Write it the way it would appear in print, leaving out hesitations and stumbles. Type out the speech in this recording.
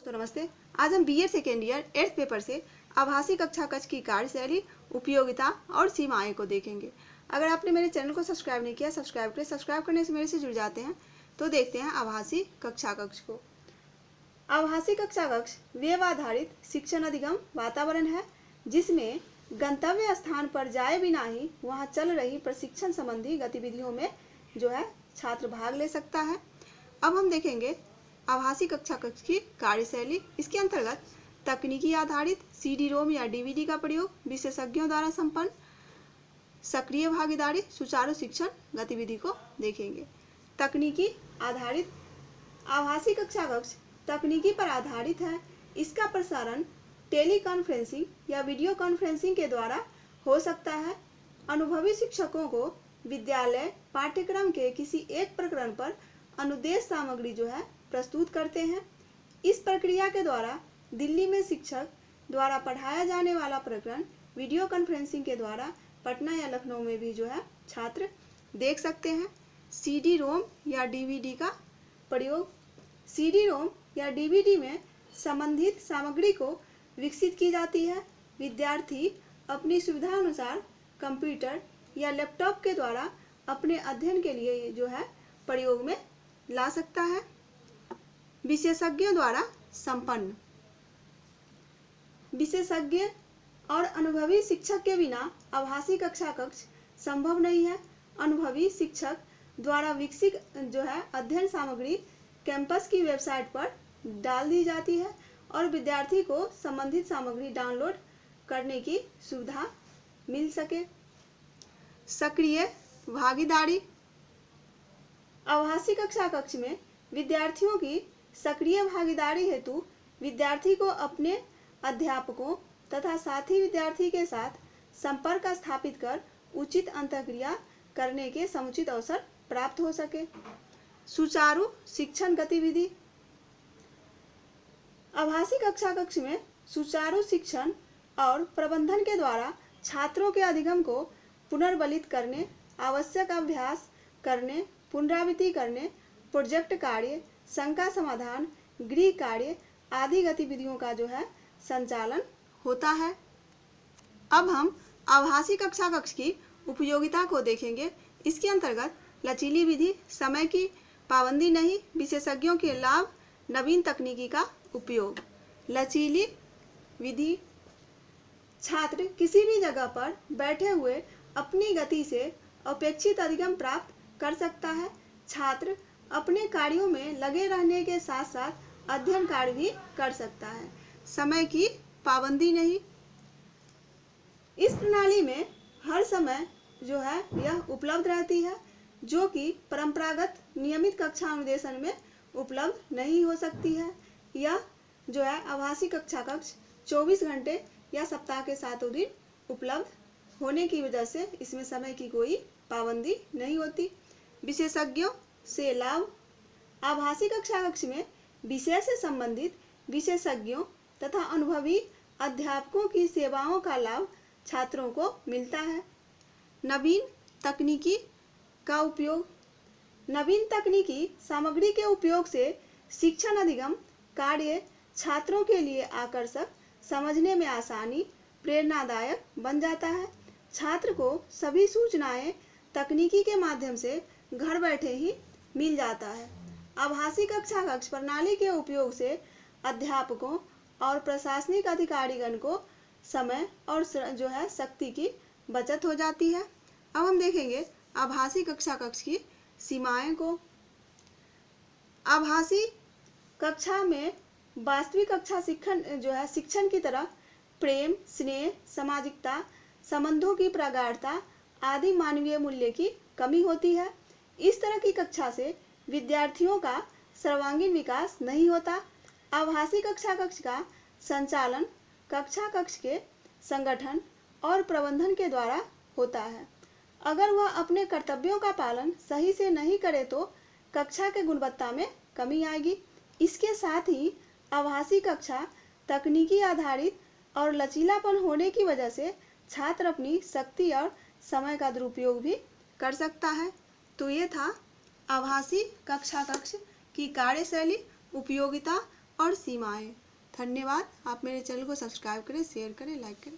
तो नमस्ते। आज हम BEd second year 8th paper से आभासी कक्षा कक्ष की कार्यशैली, उपयोगिता और सीमाएं को देखेंगे। अगर आपने मेरे चैनल को सब्सक्राइब नहीं किया, सब्सक्राइब करें। सब्सक्राइब करने से मेरे से जुड़ जाते हैं। तो देखते हैं आभासी कक्षा कक्ष को। आभासी कक्षा कक्ष वेब आधारित शिक्षण अधिगम वातावरण है, जिसमें गंतव्य स्थान पर जाए बिना ही वहां चल रही प्रशिक्षण संबंधी गतिविधियों में छात्र भाग ले सकता है। अब हम देखेंगे आभासी कक्षा कक्ष की कार्यशैली। इसके अंतर्गत तकनीकी आधारित CD-ROM या DVD का प्रयोग, विशेषज्ञों द्वारा संपन्न सक्रिय भागीदारी, सुचारू शिक्षण गतिविधि को देखेंगे। तकनीकी आधारित आभासी कक्षा कक्ष तकनीकी पर आधारित है। इसका प्रसारण टेली कॉन्फ्रेंसिंग या वीडियो कॉन्फ्रेंसिंग के द्वारा हो सकता है। अनुभवी शिक्षकों को विद्यालय पाठ्यक्रम के किसी एक प्रकरण पर अनुदेश सामग्री प्रस्तुत करते हैं। इस प्रक्रिया के द्वारा दिल्ली में शिक्षक द्वारा पढ़ाया जाने वाला प्रकरण वीडियो कॉन्फ्रेंसिंग के द्वारा पटना या लखनऊ में भी छात्र देख सकते हैं। CD-ROM या DVD का प्रयोग। CD-ROM या DVD में संबंधित सामग्री को विकसित की जाती है। विद्यार्थी अपनी सुविधा अनुसार कंप्यूटर या लैपटॉप के द्वारा अपने अध्ययन के लिए प्रयोग में ला सकता है। विशेषज्ञों द्वारा संपन्न। विशेषज्ञ और अनुभवी शिक्षक के बिना आभासी कक्षा कक्ष संभव नहीं है। अनुभवी शिक्षक द्वारा विकसित अध्ययन सामग्री कैंपस की वेबसाइट पर डाल दी जाती है और विद्यार्थी को संबंधित सामग्री डाउनलोड करने की सुविधा मिल सके। सक्रिय भागीदारी। आभासी कक्षा कक्ष में विद्यार्थियों की सक्रिय भागीदारी हेतु विद्यार्थी को अपने अध्यापकों तथा साथी विद्यार्थी के साथ संपर्क स्थापित कर उचित अंतःक्रिया करने के समुचित अवसर प्राप्त हो सके। सुचारू शिक्षण गतिविधि। आभासी कक्षा कक्ष में सुचारू शिक्षण और प्रबंधन के द्वारा छात्रों के अधिगम को पुनर्बलित करने, आवश्यक अभ्यास करने, पुनरावृत्ति करने, प्रोजेक्ट कार्य, शंका समाधान, गृह कार्य आदि गतिविधियों का संचालन होता है। अब हम आभासी कक्षा कक्ष की उपयोगिता को देखेंगे। इसके अंतर्गत लचीली विधि, समय की पाबंदी नहीं, विशेषज्ञों के लाभ, नवीन तकनीकी का उपयोग। लचीली विधि। छात्र किसी भी जगह पर बैठे हुए अपनी गति से अपेक्षित अधिगम प्राप्त कर सकता है। छात्र अपने कार्यों में लगे रहने के साथ साथ अध्ययन कार्य भी कर सकता है। समय की पाबंदी नहीं। इस प्रणाली में हर समय यह उपलब्ध रहती है, जो कि परंपरागत नियमित कक्षा अनुदेशन में उपलब्ध नहीं हो सकती है। यह आभासी कक्षा कक्ष 24 घंटे या सप्ताह के 7 दिन उपलब्ध होने की वजह से इसमें समय की कोई पाबंदी नहीं होती। विशेषज्ञों से लाभ। आभासी कक्षा कक्ष में विषय से संबंधित विशेषज्ञों तथा अनुभवी अध्यापकों की सेवाओं का लाभ छात्रों को मिलता है। नवीन तकनीकी का उपयोग। नवीन तकनीकी सामग्री के उपयोग से शिक्षण अधिगम कार्य छात्रों के लिए आकर्षक, समझने में आसानी, प्रेरणादायक बन जाता है। छात्र को सभी सूचनाएं तकनीकी के माध्यम से घर बैठे ही मिल जाता है। आभासी कक्षा कक्ष प्रणाली के उपयोग से अध्यापकों और प्रशासनिक अधिकारीगण को समय और शक्ति की बचत हो जाती है। अब हम देखेंगे आभासी कक्षा कक्ष की सीमाएं को। आभासी कक्षा में वास्तविक कक्षा शिक्षण की तरह प्रेम, स्नेह, सामाजिकता, संबंधों की प्रगाढ़ता आदि मानवीय मूल्य की कमी होती है। इस तरह की कक्षा से विद्यार्थियों का सर्वांगीण विकास नहीं होता। आभासी कक्षा कक्ष का संचालन कक्षा कक्ष के संगठन और प्रबंधन के द्वारा होता है। अगर वह अपने कर्तव्यों का पालन सही से नहीं करे तो कक्षा के गुणवत्ता में कमी आएगी। इसके साथ ही आभासी कक्षा तकनीकी आधारित और लचीलापन होने की वजह से छात्र अपनी शक्ति और समय का दुरुपयोग भी कर सकता है। तो ये था आभासी कक्षा कक्ष की कार्यशैली, उपयोगिता और सीमाएं। धन्यवाद। आप मेरे चैनल को सब्सक्राइब करें, शेयर करें, लाइक करें।